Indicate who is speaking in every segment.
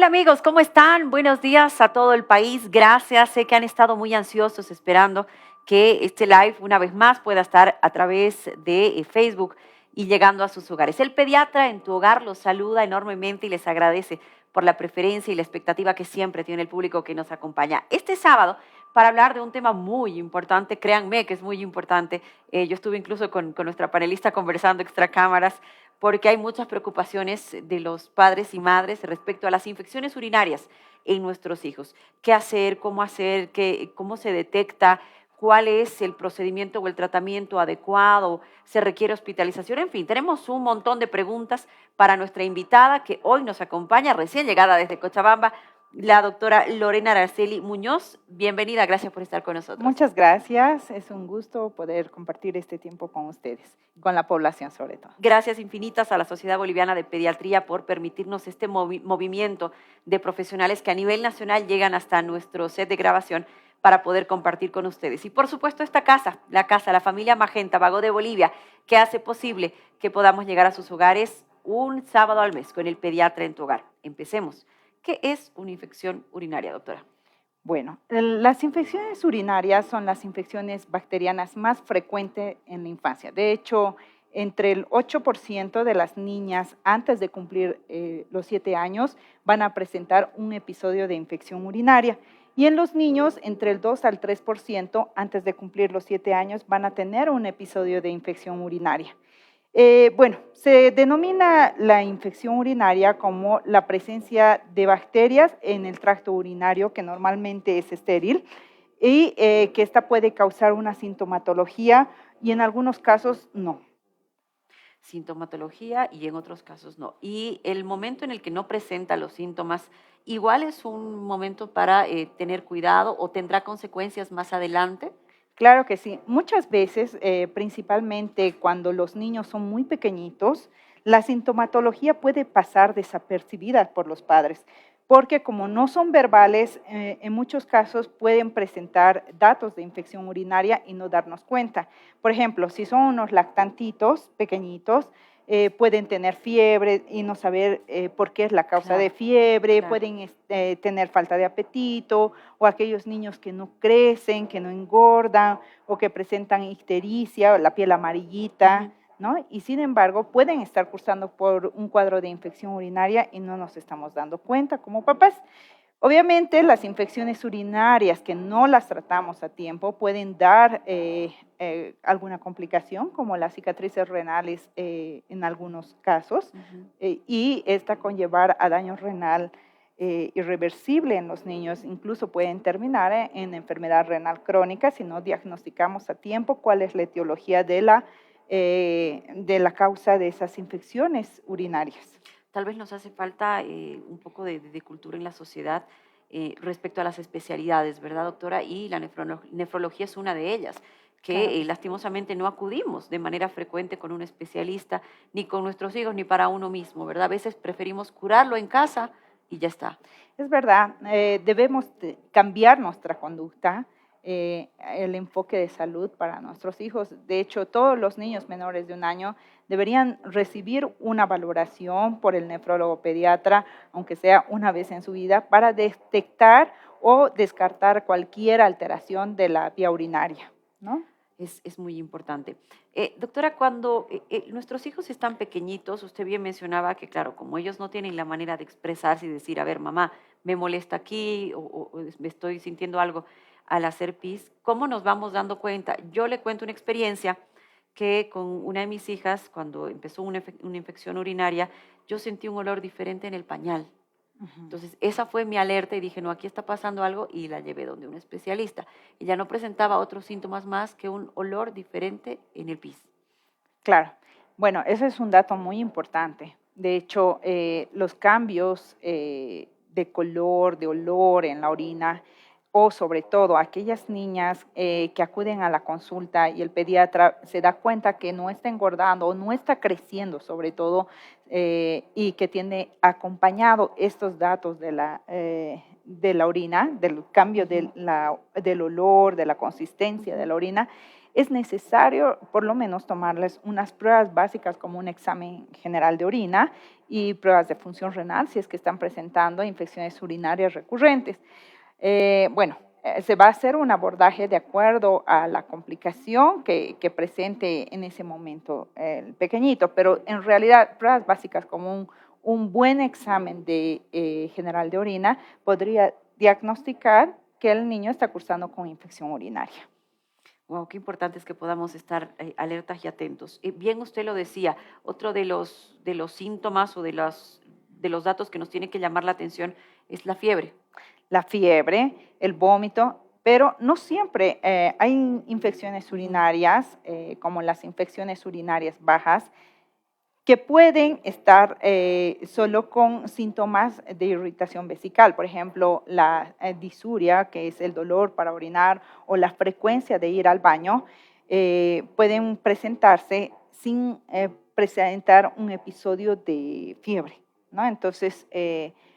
Speaker 1: Hola amigos, ¿cómo están? Buenos días a todo el país. Gracias. Sé que han estado muy ansiosos esperando que este live una vez más pueda estar a través de Facebook y llegando a sus hogares. El pediatra en tu hogar los saluda enormemente y les agradece por la preferencia y la expectativa que siempre tiene el público que nos acompaña. Este sábado, para hablar de un tema muy importante, créanme que es muy importante. Yo estuve incluso con nuestra panelista conversando extra cámaras porque hay muchas preocupaciones de los padres y madres respecto a las infecciones urinarias en nuestros hijos. ¿Qué hacer? ¿Cómo se detecta? ¿Cuál es el procedimiento o el tratamiento adecuado? ¿Se requiere hospitalización? En fin, tenemos un montón de preguntas para nuestra invitada que hoy nos acompaña, recién llegada desde Cochabamba, la doctora Lorena Araceli Muñoz. Bienvenida, gracias por estar con nosotros.
Speaker 2: Muchas gracias, es un gusto poder compartir este tiempo con ustedes, con la población sobre todo.
Speaker 1: Gracias infinitas a la Sociedad Boliviana de Pediatría por permitirnos este movimiento de profesionales que a nivel nacional llegan hasta nuestro set de grabación para poder compartir con ustedes. Y por supuesto esta casa, la familia Magenta, Vago de Bolivia, que hace posible que podamos llegar a sus hogares un sábado al mes con el pediatra en tu hogar. Empecemos. ¿Qué es una infección urinaria, doctora?
Speaker 2: Bueno, las infecciones urinarias son las infecciones bacterianas más frecuentes en la infancia. De hecho, entre el 8% de las niñas antes de cumplir los 7 años van a presentar un episodio de infección urinaria. Y en los niños, entre el 2 al 3% antes de cumplir los 7 años van a tener un episodio de infección urinaria. Bueno, se denomina la infección urinaria como la presencia de bacterias en el tracto urinario, que normalmente es estéril, y que esta puede causar una sintomatología y en algunos casos no.
Speaker 1: Sintomatología y en otros casos no. Y el momento en el que no presenta los síntomas, igual es un momento para tener cuidado o tendrá consecuencias más adelante.
Speaker 2: Claro que sí. Muchas veces, principalmente cuando los niños son muy pequeñitos, la sintomatología puede pasar desapercibida por los padres, porque como no son verbales, en muchos casos pueden presentar datos de infección urinaria y no darnos cuenta. Por ejemplo, si son unos lactantitos pequeñitos, pueden tener fiebre y no saber por qué es la causa de fiebre, pueden tener falta de apetito, o aquellos niños que no crecen, que no engordan, o que presentan ictericia, la piel amarillita, ¿no? Y sin embargo, pueden estar cursando por un cuadro de infección urinaria y no nos estamos dando cuenta como papás. Obviamente, las infecciones urinarias que no las tratamos a tiempo pueden dar alguna complicación, como las cicatrices renales en algunos casos, y esta conllevar a daño renal irreversible en los niños, incluso pueden terminar en enfermedad renal crónica si no diagnosticamos a tiempo cuál es la etiología de la causa de esas infecciones urinarias.
Speaker 1: Tal vez nos hace falta un poco de cultura en la sociedad respecto a las especialidades, ¿verdad, doctora? Y la nefrología es una de ellas, que
Speaker 2: Claro.
Speaker 1: lastimosamente no acudimos de manera frecuente con un especialista, ni con nuestros hijos, ni para uno mismo, ¿verdad? A veces preferimos curarlo en casa y ya está.
Speaker 2: Es verdad, debemos cambiar nuestra conducta, el enfoque de salud para nuestros hijos. De hecho, todos los niños menores de 1 año deberían recibir una valoración por el nefrólogo pediatra, aunque sea una vez en su vida, para detectar o descartar cualquier alteración de la vía urinaria, ¿no?
Speaker 1: Es muy importante. Doctora, cuando nuestros hijos están pequeñitos, usted bien mencionaba que, claro, como ellos no tienen la manera de expresarse y decir, a ver, mamá, me molesta aquí o me estoy sintiendo algo al hacer pis, ¿cómo nos vamos dando cuenta? Yo le cuento una experiencia que con una de mis hijas, cuando empezó una infección urinaria, yo sentí un olor diferente en el pañal. Entonces, esa fue mi alerta y dije, no, aquí está pasando algo y la llevé donde un especialista. Ella no presentaba otros síntomas más que un olor diferente en el pis.
Speaker 2: Claro, bueno, ese es un dato muy importante. De hecho, los cambios de color, de olor en la orina, o sobre todo aquellas niñas que acuden a la consulta y el pediatra se da cuenta que no está engordando o no está creciendo, sobre todo, y que tiene acompañado estos datos de la orina, del cambio del olor, de la consistencia de la orina, es necesario por lo menos tomarles unas pruebas básicas como un examen general de orina y pruebas de función renal si es que están presentando infecciones urinarias recurrentes. Se va a hacer un abordaje de acuerdo a la complicación que presente en ese momento el pequeñito, pero en realidad pruebas básicas como un buen examen general de orina podría diagnosticar que el niño está cursando con infección urinaria.
Speaker 1: Wow, qué importante es que podamos estar alertas y atentos. Bien, usted lo decía, otro de los síntomas o de los datos que nos tiene que llamar la atención es la fiebre.
Speaker 2: La fiebre, el vómito, pero no siempre hay infecciones urinarias, como las infecciones urinarias bajas, que pueden estar solo con síntomas de irritación vesical, por ejemplo, la disuria, que es el dolor para orinar, o la frecuencia de ir al baño, pueden presentarse sin presentar un episodio de fiebre, ¿no? Entonces,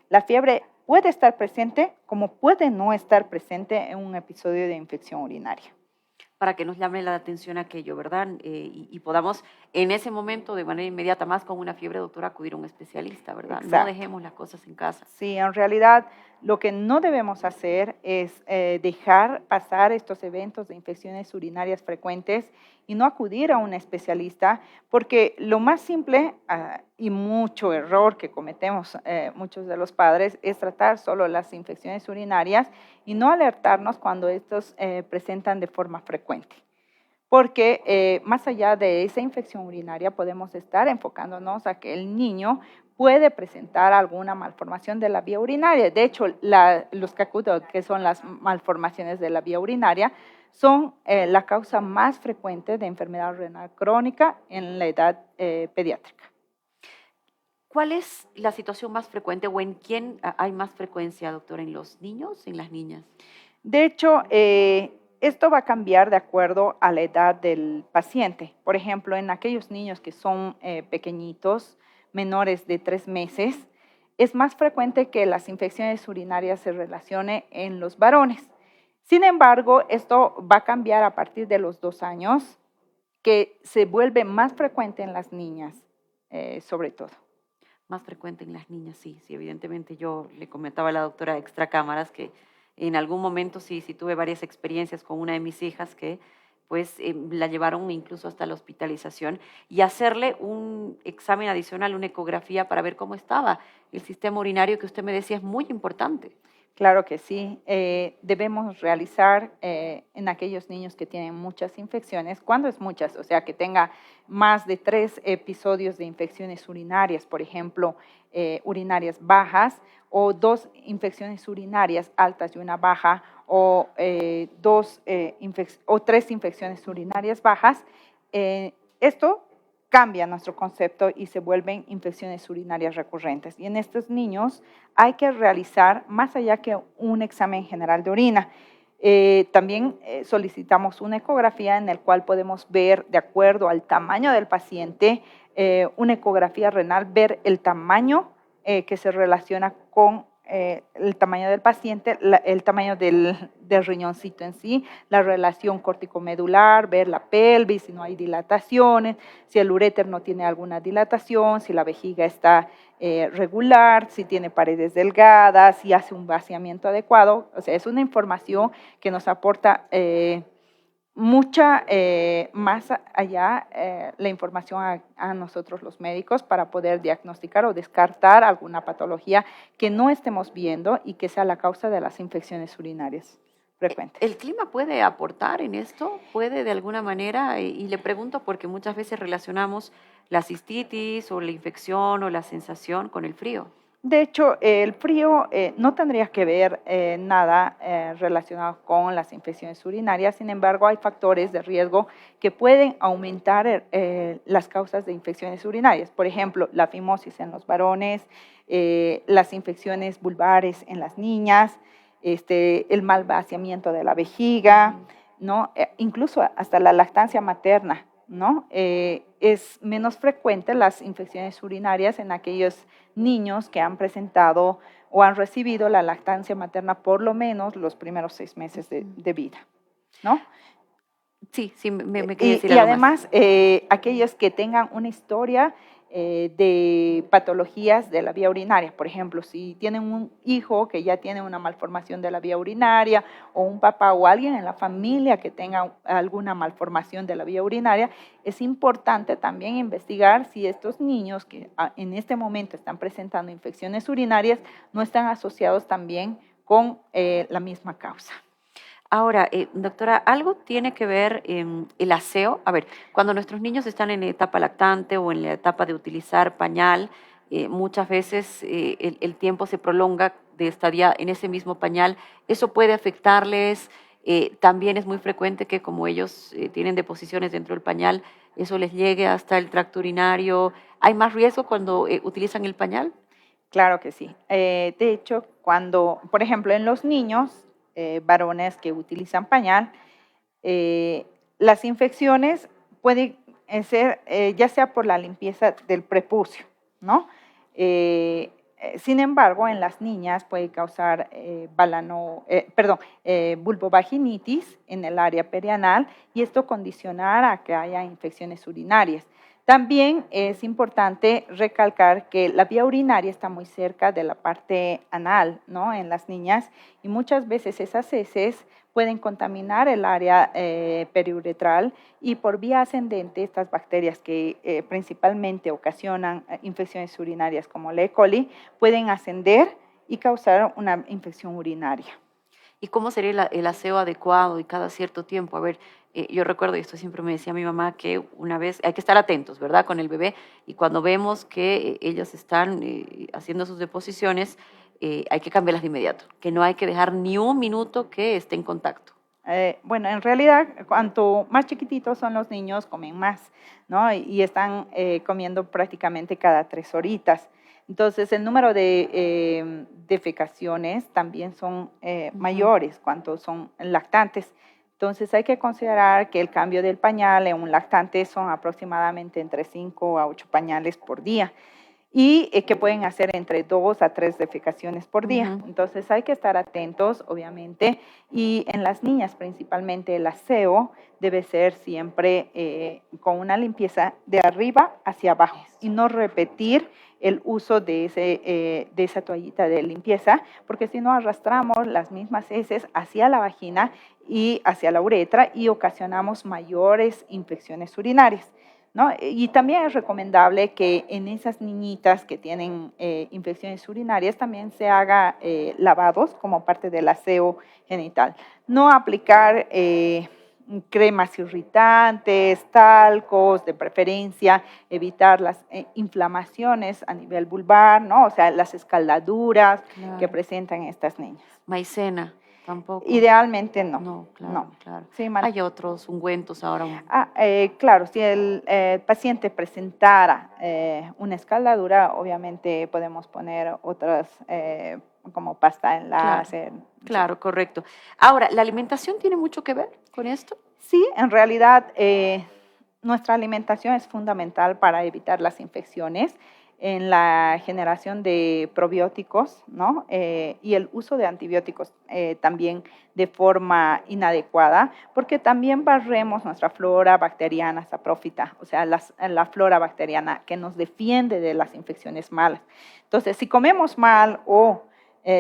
Speaker 2: la fiebre puede estar presente como puede no estar presente en un episodio de infección urinaria.
Speaker 1: Para que nos llame la atención aquello, ¿verdad? Y podamos en ese momento, de manera inmediata, más con una fiebre, doctora, acudir a un especialista, ¿verdad?
Speaker 2: Exacto.
Speaker 1: No dejemos las cosas en casa.
Speaker 2: Sí, en realidad lo que no debemos hacer es dejar pasar estos eventos de infecciones urinarias frecuentes y no acudir a un especialista, porque lo más simple y mucho error que cometemos muchos de los padres es tratar solo las infecciones urinarias y no alertarnos cuando estos presentan de forma frecuente. Porque más allá de esa infección urinaria podemos estar enfocándonos a que el niño puede presentar alguna malformación de la vía urinaria. De hecho, los cacutos, que son las malformaciones de la vía urinaria, son la causa más frecuente de enfermedad renal crónica en la edad pediátrica.
Speaker 1: ¿Cuál es la situación más frecuente o en quién hay más frecuencia, doctora? ¿En los niños, en las niñas?
Speaker 2: De hecho, esto va a cambiar de acuerdo a la edad del paciente. Por ejemplo, en aquellos niños que son pequeñitos, menores de 3 meses, es más frecuente que las infecciones urinarias se relacionen en los varones. Sin embargo, esto va a cambiar a partir de los 2 años, que se vuelve más frecuente en las niñas, sobre todo.
Speaker 1: Más frecuente en las niñas, sí, evidentemente yo le comentaba a la doctora extra cámaras que en algún momento sí tuve varias experiencias con una de mis hijas que pues la llevaron incluso hasta la hospitalización y hacerle un examen adicional, una ecografía para ver cómo estaba el sistema urinario que usted me decía es muy importante.
Speaker 2: Claro que sí, debemos realizar en aquellos niños que tienen muchas infecciones, ¿cuándo es muchas? O sea, que tenga más de 3 episodios de infecciones urinarias, por ejemplo, urinarias bajas, o 2 infecciones urinarias altas y una baja, o 3 infecciones urinarias bajas. Esto cambia nuestro concepto y se vuelven infecciones urinarias recurrentes. Y en estos niños hay que realizar, más allá que un examen general de orina, también solicitamos una ecografía en la cual podemos ver, de acuerdo al tamaño del paciente, una ecografía renal, ver el tamaño que se relaciona con el tamaño del paciente, el tamaño del riñoncito en sí, la relación corticomedular, ver la pelvis, si no hay dilataciones, si el uréter no tiene alguna dilatación, si la vejiga está regular, si tiene paredes delgadas, si hace un vaciamiento adecuado. O sea, es una información que nos aporta mucha más allá la información a nosotros los médicos para poder diagnosticar o descartar alguna patología que no estemos viendo y que sea la causa de las infecciones urinarias frecuentes.
Speaker 1: ¿El clima puede aportar en esto? ¿Puede de alguna manera? Y le pregunto porque muchas veces relacionamos la cistitis o la infección o la sensación con el frío.
Speaker 2: De hecho, el frío no tendría que ver nada relacionado con las infecciones urinarias, sin embargo, hay factores de riesgo que pueden aumentar las causas de infecciones urinarias. Por ejemplo, la fimosis en los varones, las infecciones vulvares en las niñas, el mal vaciamiento de la vejiga, ¿no? Incluso hasta la lactancia materna, ¿no? Es menos frecuente las infecciones urinarias en aquellos niños que han presentado o han recibido la lactancia materna por lo menos los primeros 6 meses de vida, ¿no?
Speaker 1: Sí, sí, me quería decir
Speaker 2: Y
Speaker 1: algo más.
Speaker 2: además, aquellos que tengan una historia de patologías de la vía urinaria. Por ejemplo, si tienen un hijo que ya tiene una malformación de la vía urinaria o un papá o alguien en la familia que tenga alguna malformación de la vía urinaria, es importante también investigar si estos niños que en este momento están presentando infecciones urinarias no están asociados también con la misma causa.
Speaker 1: Ahora, doctora, ¿algo tiene que ver el aseo? A ver, cuando nuestros niños están en etapa lactante o en la etapa de utilizar pañal, muchas veces el tiempo se prolonga de estadía en ese mismo pañal. ¿Eso puede afectarles? También es muy frecuente que como ellos tienen deposiciones dentro del pañal, eso les llegue hasta el tracto urinario. ¿Hay más riesgo cuando utilizan el pañal?
Speaker 2: Claro que sí. De hecho, cuando, por ejemplo, en los niños varones que utilizan pañal, eh, las infecciones pueden ser ya sea por la limpieza del prepucio, ¿no? Sin embargo, en las niñas puede causar vulvovaginitis en el área perianal y esto condicionar a que haya infecciones urinarias. También es importante recalcar que la vía urinaria está muy cerca de la parte anal, ¿no? En las niñas y muchas veces esas heces pueden contaminar el área periuretral y por vía ascendente estas bacterias que principalmente ocasionan infecciones urinarias como la E. coli pueden ascender y causar una infección urinaria.
Speaker 1: ¿Y cómo sería el aseo adecuado y cada cierto tiempo? A ver, yo recuerdo, y esto siempre me decía mi mamá, que una vez hay que estar atentos, ¿verdad? Con el bebé, y cuando vemos que ellos están haciendo sus deposiciones, hay que cambiarlas de inmediato, que no hay que dejar ni un minuto que esté en contacto.
Speaker 2: Bueno, en realidad, cuanto más chiquititos son los niños, comen más, ¿no? Y están comiendo prácticamente cada 3 horitas. Entonces, el número de defecaciones también son mayores cuando son lactantes. Entonces, hay que considerar que el cambio del pañal en un lactante son aproximadamente entre 5 a 8 pañales por día y que pueden hacer entre 2 a 3 defecaciones por día. Entonces hay que estar atentos, obviamente, y en las niñas principalmente el aseo debe ser siempre con una limpieza de arriba hacia abajo y no repetir el uso de esa toallita de limpieza, porque si no arrastramos las mismas heces hacia la vagina y hacia la uretra y ocasionamos mayores infecciones urinarias, ¿no? Y también es recomendable que en esas niñitas que tienen infecciones urinarias también se haga lavados como parte del aseo genital. No aplicar cremas irritantes, talcos, de preferencia, evitar las inflamaciones a nivel vulvar, ¿no? O sea, las escaldaduras que presentan estas niñas.
Speaker 1: Maicena, tampoco.
Speaker 2: Idealmente no.
Speaker 1: No, claro,
Speaker 2: no.
Speaker 1: claro.
Speaker 2: Sí,
Speaker 1: Hay otros ungüentos ahora.
Speaker 2: Claro, si el paciente presentara una escaldadura, obviamente podemos poner otras como pasta en láser.
Speaker 1: Claro, sí. Correcto. Ahora, ¿la alimentación tiene mucho que ver con esto?
Speaker 2: Sí, en realidad nuestra alimentación es fundamental para evitar las infecciones en la generación de probióticos, ¿no? Y el uso de antibióticos también de forma inadecuada, porque también barremos nuestra flora bacteriana saprófita, o sea, la flora bacteriana que nos defiende de las infecciones malas. Entonces, si comemos mal o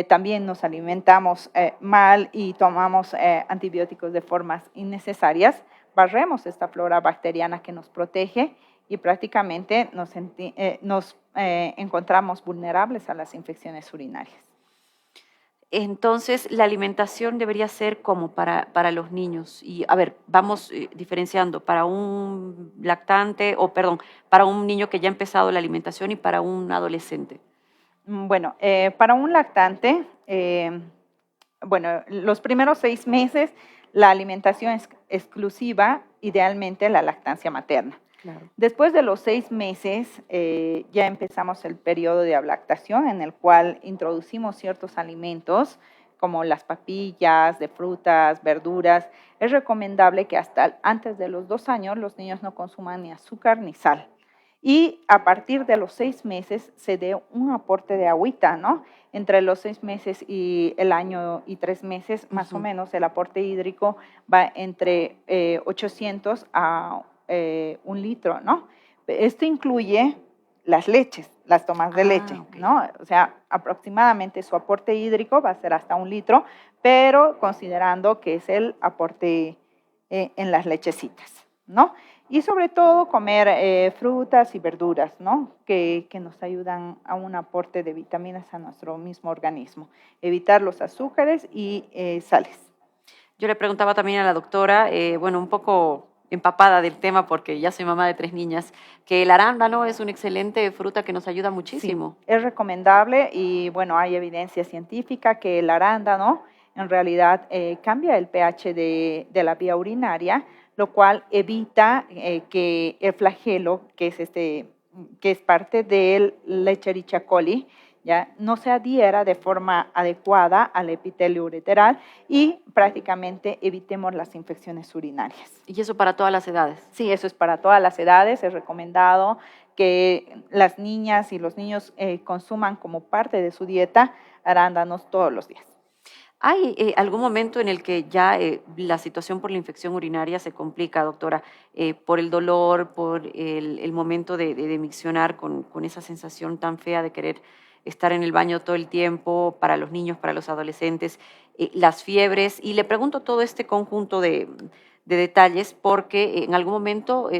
Speaker 2: también nos alimentamos mal y tomamos antibióticos de formas innecesarias, barremos esta flora bacteriana que nos protege y prácticamente nos encontramos vulnerables a las infecciones urinarias.
Speaker 1: Entonces, la alimentación debería ser como para los niños. Y, a ver, vamos diferenciando para un lactante, para un niño que ya ha empezado la alimentación y para un adolescente.
Speaker 2: Bueno, para un lactante, los primeros 6 meses la alimentación es exclusiva, idealmente la lactancia materna. Claro. Después de los 6 meses ya empezamos el periodo de ablactación en el cual introducimos ciertos alimentos como las papillas, de frutas, verduras. Es recomendable que hasta antes de los 2 años los niños no consuman ni azúcar ni sal. y a partir de los 6 meses se dé un aporte de agüita, ¿no? Entre los 6 meses y el año y 3 meses, más o menos, el aporte hídrico va entre 800 a 1 litro, ¿no? Esto incluye las leches, las tomas de leche,
Speaker 1: Okay.
Speaker 2: ¿no? O sea, aproximadamente su aporte hídrico va a ser hasta 1 litro, pero considerando que es el aporte en las lechecitas, ¿no? Y sobre todo comer frutas y verduras, ¿no? Que nos ayudan a un aporte de vitaminas a nuestro mismo organismo. Evitar los azúcares y sales.
Speaker 1: Yo le preguntaba también a la doctora, bueno, un poco empapada del tema porque ya soy mamá de 3 niñas, que el arándano es una excelente fruta que nos ayuda
Speaker 2: Sí,
Speaker 1: muchísimo.
Speaker 2: es recomendable y bueno, hay evidencia científica que el arándano en realidad cambia el pH de la vía urinaria, lo cual evita que el flagelo, que es parte del Escherichia coli, ya no se adhiera de forma adecuada al epitelio ureteral y prácticamente evitemos las infecciones urinarias.
Speaker 1: Y eso para todas las edades.
Speaker 2: Sí, eso es para todas las edades, es recomendado que las niñas y los niños consuman como parte de su dieta arándanos todos los días.
Speaker 1: ¿Hay algún momento en el que ya la situación por la infección urinaria se complica, doctora? Por el dolor, por el momento de miccionar con esa sensación tan fea de querer estar en el baño todo el tiempo para los niños, para los adolescentes, las fiebres. Y le pregunto todo este conjunto de detalles porque en algún momento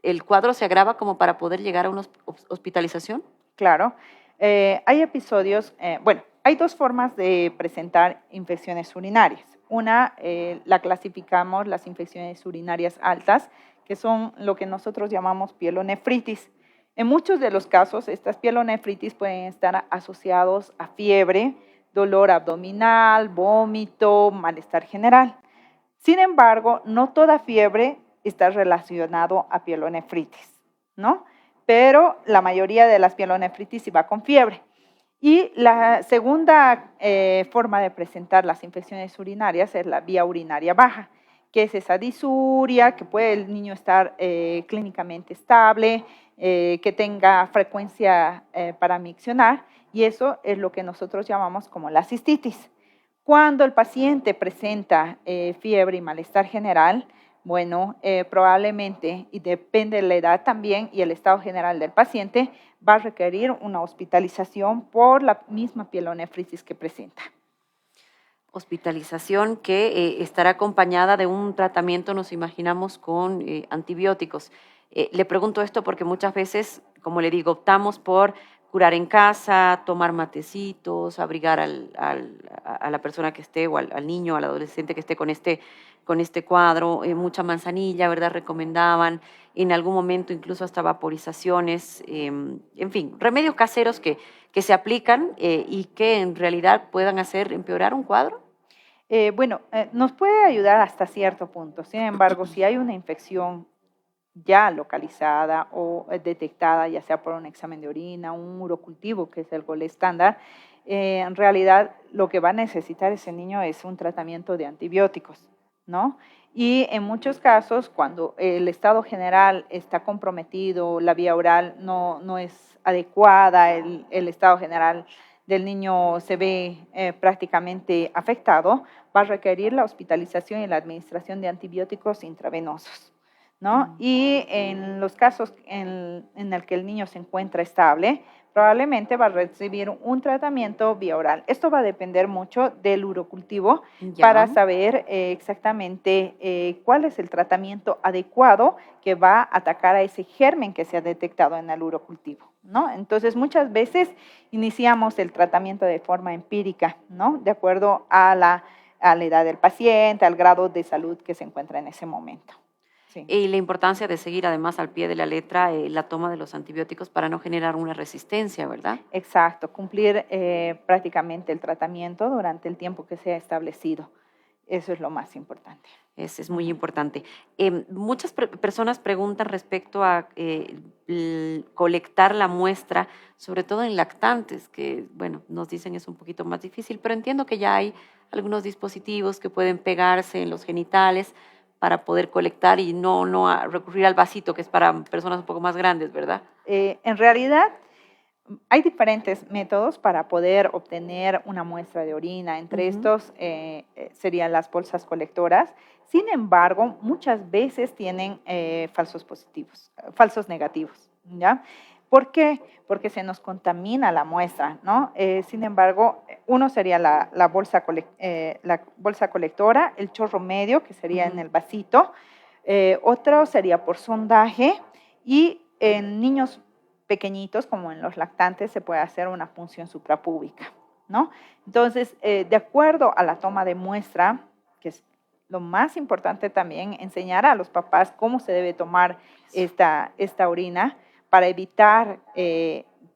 Speaker 1: el cuadro se agrava como para poder llegar a una hospitalización.
Speaker 2: Claro, hay episodios, bueno, hay dos formas de presentar infecciones urinarias. Una, la clasificamos las infecciones urinarias altas, que son lo que nosotros llamamos pielonefritis. En muchos de los casos, estas pielonefritis pueden estar asociados a fiebre, dolor abdominal, vómito, malestar general. Sin embargo, no toda fiebre está relacionado a pielonefritis, ¿no? Pero la mayoría de las pielonefritis sí va con fiebre. Y la segunda forma de presentar las infecciones urinarias es la vía urinaria baja, que es esa disuria, que puede el niño estar clínicamente estable, que tenga frecuencia para miccionar, y eso es lo que nosotros llamamos como la cistitis. Cuando el paciente presenta fiebre y malestar general, bueno, probablemente, y depende de la edad también y el estado general del paciente, va a requerir una hospitalización por la misma pielonefritis que presenta.
Speaker 1: Hospitalización que estará acompañada de un tratamiento, nos imaginamos, con antibióticos. Le pregunto esto porque muchas veces, como le digo, optamos por curar en casa, tomar matecitos, abrigar a la persona que esté, o al niño, al adolescente que esté con este cuadro, mucha manzanilla, ¿verdad? Recomendaban en algún momento incluso hasta vaporizaciones, en fin, remedios caseros que se aplican y que en realidad puedan hacer empeorar un cuadro.
Speaker 2: Bueno, nos puede ayudar hasta cierto punto. Sin embargo, si hay una infección ya localizada o detectada, ya sea por un examen de orina, un urocultivo, que es el gol estándar, en realidad lo que va a necesitar ese niño es un tratamiento de antibióticos, ¿no? Y en muchos casos, cuando el estado general está comprometido, la vía oral no es adecuada, el estado general del niño se ve prácticamente afectado, va a requerir la hospitalización y la administración de antibióticos intravenosos, ¿no? Y en los casos en el que el niño se encuentra estable, probablemente va a recibir un tratamiento vía oral. Esto va a depender mucho del urocultivo para
Speaker 1: Ya.
Speaker 2: saber exactamente cuál es el tratamiento adecuado que va a atacar a ese germen que se ha detectado en el urocultivo, ¿no? Entonces, muchas veces iniciamos el tratamiento de forma empírica, ¿no? De acuerdo a la edad del paciente, al grado de salud que se encuentra en ese momento. Sí.
Speaker 1: Y la importancia de seguir además al pie de la letra la toma de los antibióticos para no generar una resistencia, ¿verdad?
Speaker 2: Exacto, cumplir prácticamente el tratamiento durante el tiempo que se ha establecido. Eso es lo más importante.
Speaker 1: Es muy importante. Muchas personas preguntan respecto a colectar la muestra, sobre todo en lactantes, que, bueno, nos dicen es un poquito más difícil, pero entiendo que ya hay algunos dispositivos que pueden pegarse en los genitales para poder colectar y no recurrir al vasito, que es para personas un poco más grandes, ¿verdad?
Speaker 2: En realidad, hay diferentes métodos para poder obtener una muestra de orina. Entre estos serían las bolsas colectoras. Sin embargo, muchas veces tienen falsos negativos, ¿ya? ¿Por qué? Porque se nos contamina la muestra, ¿no? Sin embargo, uno sería la bolsa colectora, el chorro medio, que sería en el vasito. Otro sería por sondaje, y en niños pequeñitos, como en los lactantes, se puede hacer una punción suprapúbica, ¿no? Entonces, de acuerdo a la toma de muestra, que es lo más importante también, enseñar a los papás cómo se debe tomar esta orina para evitar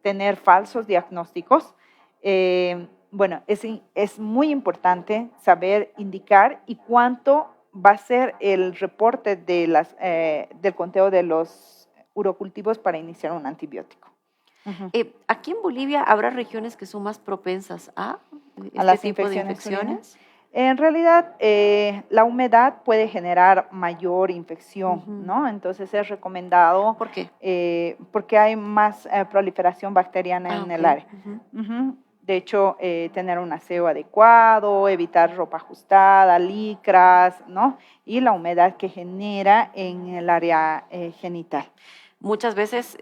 Speaker 2: tener falsos diagnósticos. Bueno, es muy importante saber indicar y cuánto va a ser el reporte del conteo de los urocultivos para iniciar un antibiótico.
Speaker 1: Aquí en Bolivia habrá regiones que son más propensas a
Speaker 2: las
Speaker 1: tipo de infecciones.
Speaker 2: En realidad, la humedad puede generar mayor infección, ¿no? Entonces es recomendado.
Speaker 1: ¿Por qué?
Speaker 2: Porque hay más proliferación bacteriana en el área. De hecho, tener un aseo adecuado, evitar ropa ajustada, licras, ¿no? Y la humedad que genera en el área genital.
Speaker 1: Muchas veces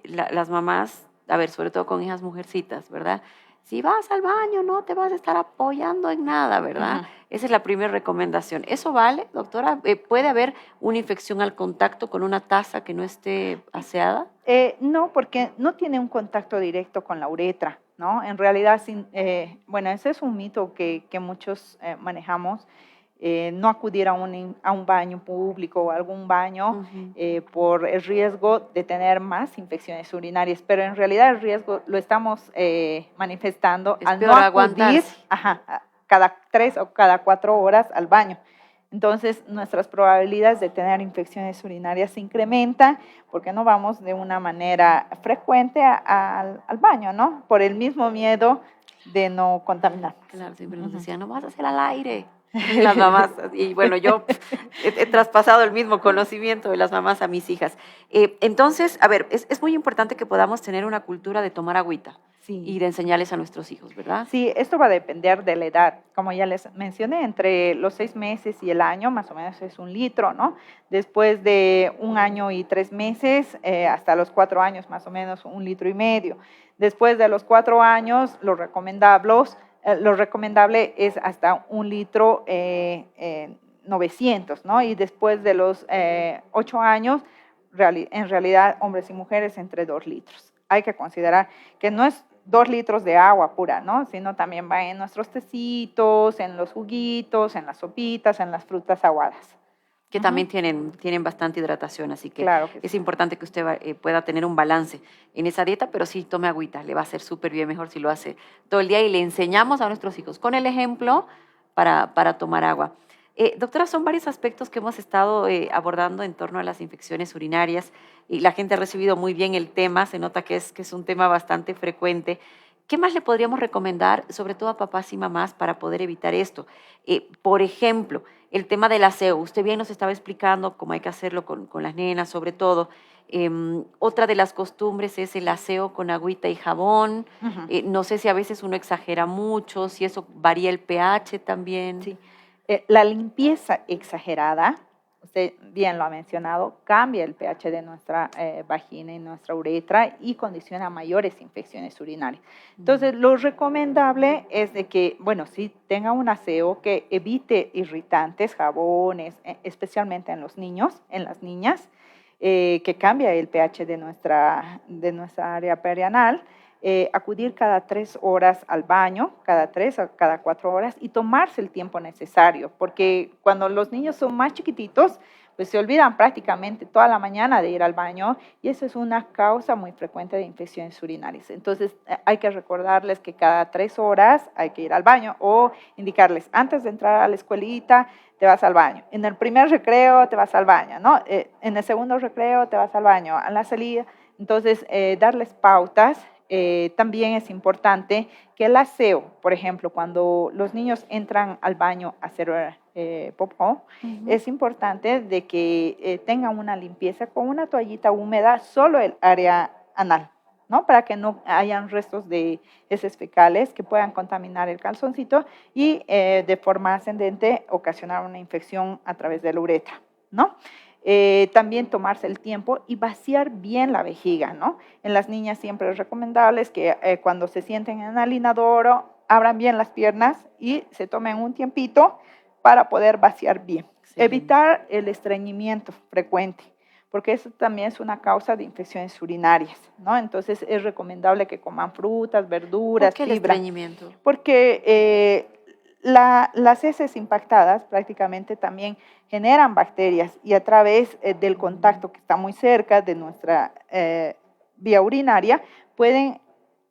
Speaker 1: las mamás, a ver, sobre todo con hijas mujercitas, ¿verdad? Si vas al baño, no te vas a estar apoyando en nada, ¿verdad? Esa es la primera recomendación. ¿Eso vale, doctora? ¿Puede haber una infección al contacto con una taza que no esté aseada?
Speaker 2: No, porque no tiene un contacto directo con la uretra, ¿no? En realidad, bueno, ese es un mito que muchos manejamos. No acudir a un baño público o algún baño por el riesgo de tener más infecciones urinarias, pero en realidad el riesgo lo estamos manifestando al no acudir cada 3 o cada 4 horas al baño. Entonces, nuestras probabilidades de tener infecciones urinarias se incrementan porque no vamos de una manera frecuente al baño, ¿no? Por el mismo miedo de no contaminar.
Speaker 1: Claro, siempre nos decían, no vas a hacer al aire. Las mamás, y bueno, yo he traspasado el mismo conocimiento de las mamás a mis hijas. Entonces, a ver, es muy importante que podamos tener una cultura de tomar agüita y de enseñarles a nuestros hijos, ¿verdad?
Speaker 2: Sí, esto va a depender de la edad. Como ya les mencioné, entre los 6 meses y el año, más o menos es 1 litro, ¿no? Después de 1 año y 3 meses, hasta los 4 años, más o menos 1,5 litros. Después de los 4 años, lo recomendable es hasta 1 litro 900, ¿no? Y después de los 8 años, en realidad, hombres y mujeres entre 2 litros. Hay que considerar que no es 2 litros de agua pura, ¿no? Sino también va en nuestros tecitos, en los juguitos, en las sopitas, en las frutas aguadas.
Speaker 1: Que también tienen bastante hidratación, así que,
Speaker 2: claro que
Speaker 1: es importante que usted pueda tener un balance en esa dieta, pero sí tome agüita, le va a hacer súper bien, mejor si lo hace todo el día y le enseñamos a nuestros hijos con el ejemplo para tomar agua. Doctora, son varios aspectos que hemos estado abordando en torno a las infecciones urinarias y la gente ha recibido muy bien el tema, se nota que es un tema bastante frecuente. ¿Qué más le podríamos recomendar, sobre todo a papás y mamás, para poder evitar esto? Por ejemplo, el tema del aseo. Usted bien nos estaba explicando cómo hay que hacerlo con las nenas, sobre todo. Otra de las costumbres es el aseo con agüita y jabón. No sé si a veces uno exagera mucho, si eso varía el pH también.
Speaker 2: Sí. La limpieza exagerada, usted bien lo ha mencionado, cambia el pH de nuestra vagina y nuestra uretra y condiciona mayores infecciones urinarias. Entonces, lo recomendable es de que, bueno, sí tenga un aseo que evite irritantes, jabones, especialmente en los niños, en las niñas, que cambia el pH de nuestra área perianal. Acudir cada 3 horas al baño, cada 3 o cada 4 horas y tomarse el tiempo necesario, porque cuando los niños son más chiquititos, pues se olvidan prácticamente toda la mañana de ir al baño y eso es una causa muy frecuente de infecciones urinarias. Entonces hay que recordarles que cada 3 horas hay que ir al baño o indicarles antes de entrar a la escuelita te vas al baño, en el primer recreo te vas al baño, ¿no? En el segundo recreo te vas al baño, a la salida. Entonces darles pautas. También es importante que el aseo, por ejemplo, cuando los niños entran al baño a hacer popó, es importante de que tengan una limpieza con una toallita húmeda, solo el área anal, ¿no? Para que no hayan restos de heces fecales que puedan contaminar el calzoncito y de forma ascendente ocasionar una infección a través de la uretra, ¿no? También tomarse el tiempo y vaciar bien la vejiga, ¿no? En las niñas siempre es recomendable que cuando se sienten en el inodoro, abran bien las piernas y se tomen un tiempito para poder vaciar bien. Excelente. Evitar el estreñimiento frecuente, porque eso también es una causa de infecciones urinarias, ¿no? Entonces es recomendable que coman frutas, verduras,
Speaker 1: ¿Por qué el estreñimiento?
Speaker 2: Porque las heces impactadas prácticamente también generan bacterias y a través del contacto que está muy cerca de nuestra vía urinaria pueden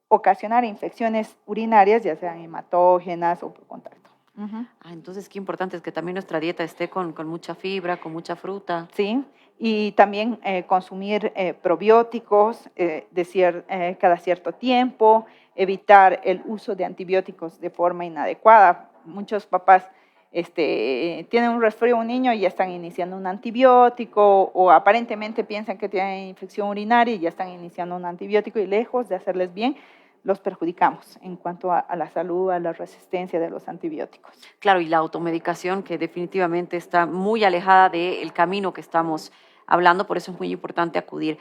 Speaker 2: ocasionar infecciones urinarias, ya sean hematógenas o por contacto.
Speaker 1: Entonces, qué importante es que también nuestra dieta esté con mucha fibra, con mucha fruta.
Speaker 2: Sí, y también consumir probióticos cada cierto tiempo, evitar el uso de antibióticos de forma inadecuada. Muchos papás tienen un resfrío un niño y ya están iniciando un antibiótico, o aparentemente piensan que tienen infección urinaria y ya están iniciando un antibiótico, y lejos de hacerles bien, los perjudicamos en cuanto a la salud, a la resistencia de los antibióticos.
Speaker 1: Claro, y la automedicación, que definitivamente está muy alejada del camino que estamos hablando, por eso es muy importante acudir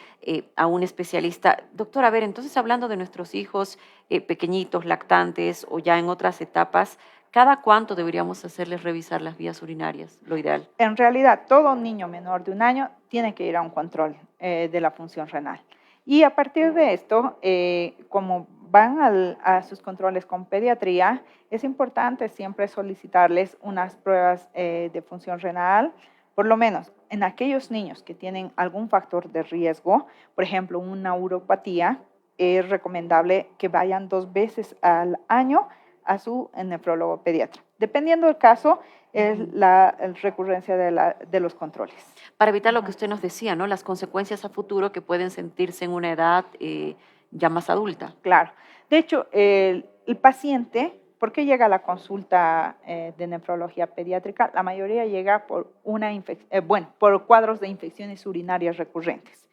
Speaker 1: a un especialista. Doctora, a ver, entonces hablando de nuestros hijos pequeñitos, lactantes o ya en otras etapas, ¿cada cuánto deberíamos hacerles revisar las vías urinarias, lo ideal?
Speaker 2: En realidad, todo niño menor de 1 año tiene que ir a un control de la función renal. Y a partir de esto, como van a sus controles con pediatría, es importante siempre solicitarles unas pruebas de función renal, por lo menos en aquellos niños que tienen algún factor de riesgo, por ejemplo, una uropatía, es recomendable que vayan 2 veces al año a su nefrólogo pediatra. Dependiendo del caso, es la recurrencia de los controles.
Speaker 1: Para evitar lo que usted nos decía, ¿no? Las consecuencias a futuro que pueden sentirse en una edad ya más adulta.
Speaker 2: Claro. De hecho, el paciente, ¿por qué llega a la consulta de nefrología pediátrica? La mayoría llega por por cuadros de infecciones urinarias recurrentes.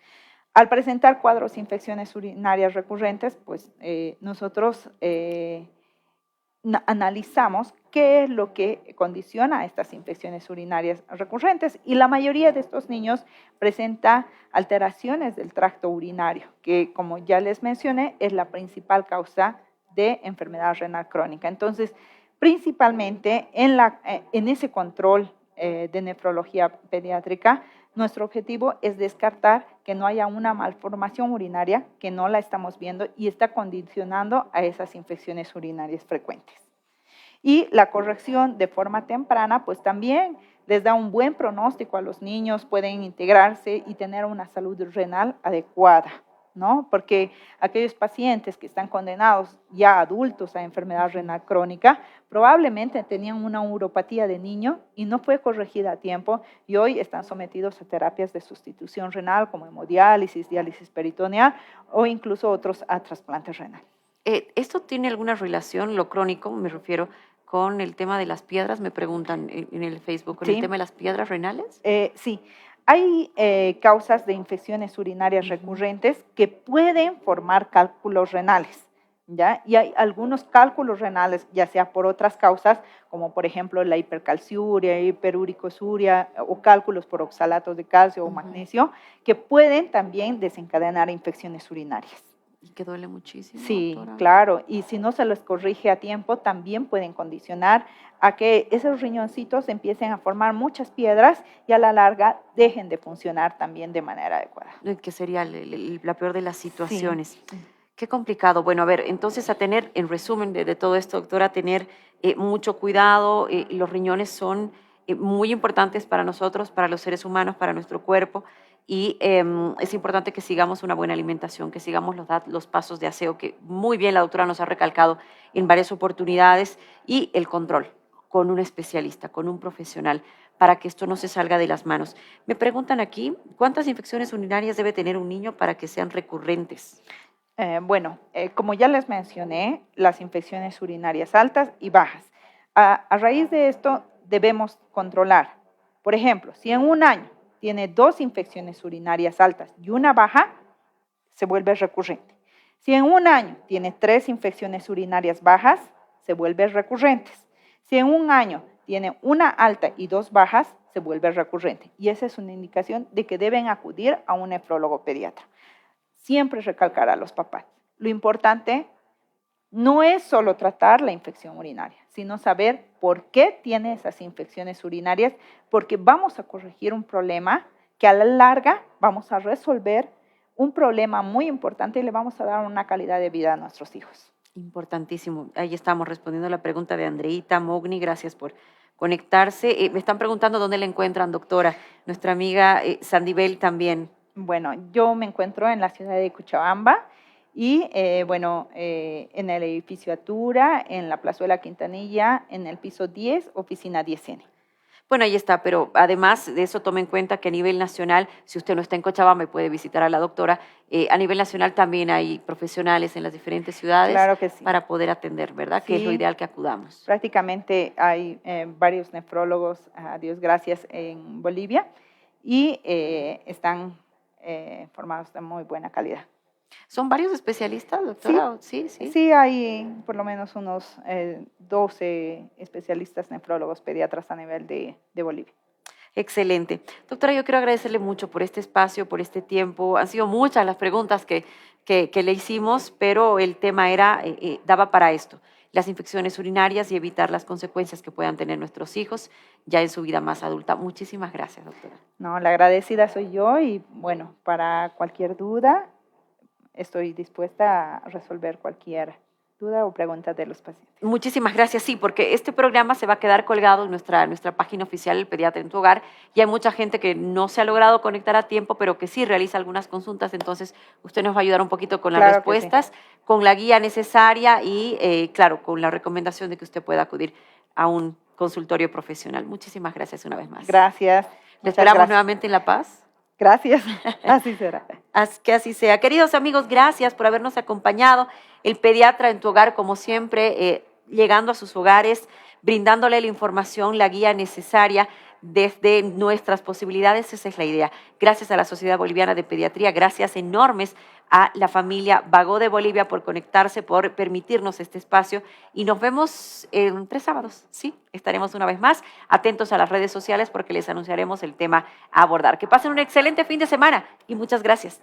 Speaker 2: Al presentar cuadros de infecciones urinarias recurrentes, pues nosotros analizamos qué es lo que condiciona estas infecciones urinarias recurrentes, y la mayoría de estos niños presenta alteraciones del tracto urinario, que, como ya les mencioné, es la principal causa de enfermedad renal crónica. Entonces, principalmente en ese control de nefrología pediátrica, nuestro objetivo es descartar que no haya una malformación urinaria, que no la estamos viendo y está condicionando a esas infecciones urinarias frecuentes. Y la corrección de forma temprana, pues también les da un buen pronóstico a los niños, pueden integrarse y tener una salud renal adecuada, ¿no? Porque aquellos pacientes que están condenados ya adultos a enfermedad renal crónica probablemente tenían una uropatía de niño y no fue corregida a tiempo, y hoy están sometidos a terapias de sustitución renal como hemodiálisis, diálisis peritoneal o incluso otros a trasplante renal.
Speaker 1: ¿Esto tiene alguna relación, lo crónico, me refiero, con el tema de las piedras? Me preguntan en el Facebook, ¿con el tema de las piedras renales?
Speaker 2: Sí. Hay causas de infecciones urinarias recurrentes que pueden formar cálculos renales, ¿ya? Y hay algunos cálculos renales, ya sea por otras causas, como por ejemplo la hipercalciuria, hiperuricosuria o cálculos por oxalatos de calcio o magnesio, que pueden también desencadenar infecciones urinarias.
Speaker 1: Y que duele muchísimo.
Speaker 2: Sí,
Speaker 1: doctora.
Speaker 2: claro, y si no se los corrige a tiempo, también pueden condicionar a que esos riñoncitos empiecen a formar muchas piedras y a la larga dejen de funcionar también de manera adecuada.
Speaker 1: Que sería la peor de las situaciones.
Speaker 2: Sí.
Speaker 1: Qué complicado. Bueno, a ver, entonces a tener, en resumen de todo esto, doctora, a tener mucho cuidado. Los riñones son muy importantes para nosotros, para los seres humanos, para nuestro cuerpo. Y es importante que sigamos una buena alimentación, que sigamos los pasos de aseo, que muy bien la doctora nos ha recalcado en varias oportunidades, y el control con un especialista, con un profesional, para que esto no se salga de las manos. Me preguntan aquí, ¿cuántas infecciones urinarias debe tener un niño para que sean recurrentes?
Speaker 2: Como ya les mencioné, las infecciones urinarias altas y bajas. A raíz de esto, debemos controlar. Por ejemplo, si en un año tiene 2 infecciones urinarias altas y una baja, se vuelve recurrente. Si en un año tiene 3 infecciones urinarias bajas, se vuelve recurrentes. Si en un año tiene una alta y 2 bajas, se vuelve recurrente. Y esa es una indicación de que deben acudir a un nefrólogo pediatra. Siempre recalcar a los papás. Lo importante no es solo tratar la infección urinaria, sino saber por qué tiene esas infecciones urinarias, porque vamos a corregir un problema que a la larga vamos a resolver un problema muy importante y le vamos a dar una calidad de vida a nuestros hijos.
Speaker 1: Importantísimo. Ahí estamos respondiendo a la pregunta de Andreita Mogni. Gracias por conectarse. Me están preguntando dónde la encuentran, doctora. Nuestra amiga Sandibel también.
Speaker 2: Bueno, yo me encuentro en la ciudad de Cochabamba y en el edificio Atura, en la Plazuela Quintanilla, en el piso 10, oficina 10N.
Speaker 1: Bueno, ahí está, pero además de eso tome en cuenta que a nivel nacional, si usted no está en Cochabamba y puede visitar a la doctora, a nivel nacional también hay profesionales en las diferentes ciudades.
Speaker 2: Claro que sí.
Speaker 1: Para poder atender, ¿verdad?
Speaker 2: Sí.
Speaker 1: Que es lo ideal que acudamos.
Speaker 2: Prácticamente hay varios nefrólogos, a Dios gracias, en Bolivia y están formados de muy buena calidad.
Speaker 1: ¿Son varios especialistas, doctora? Sí, sí.
Speaker 2: Sí, hay por lo menos unos 12 especialistas nefrólogos pediatras a nivel de Bolivia.
Speaker 1: Excelente. Doctora, yo quiero agradecerle mucho por este espacio, por este tiempo. Han sido muchas las preguntas que le hicimos, pero el tema daba para esto, las infecciones urinarias y evitar las consecuencias que puedan tener nuestros hijos ya en su vida más adulta. Muchísimas gracias, doctora.
Speaker 2: No, la agradecida soy yo y bueno, para cualquier duda, estoy dispuesta a resolver cualquier duda o pregunta de los pacientes.
Speaker 1: Muchísimas gracias, sí, porque este programa se va a quedar colgado en nuestra página oficial, El Pediatra en tu Hogar, y hay mucha gente que no se ha logrado conectar a tiempo, pero que sí realiza algunas consultas, entonces usted nos va a ayudar un poquito con las respuestas, sí, con la guía necesaria y, claro, con la recomendación de que usted pueda acudir a un consultorio profesional. Muchísimas gracias una vez más.
Speaker 2: Gracias.
Speaker 1: Le esperamos nuevamente en La Paz.
Speaker 2: Gracias, así será.
Speaker 1: Que así sea. Queridos amigos, gracias por habernos acompañado. El Pediatra en tu Hogar, como siempre, llegando a sus hogares, brindándole la información, la guía necesaria desde nuestras posibilidades. Esa es la idea. Gracias a la Sociedad Boliviana de Pediatría, gracias enormes a la familia Bagó de Bolivia por conectarse, por permitirnos este espacio. Y nos vemos en 3 sábados, ¿sí? Estaremos una vez más atentos a las redes sociales porque les anunciaremos el tema a abordar. Que pasen un excelente fin de semana y muchas gracias.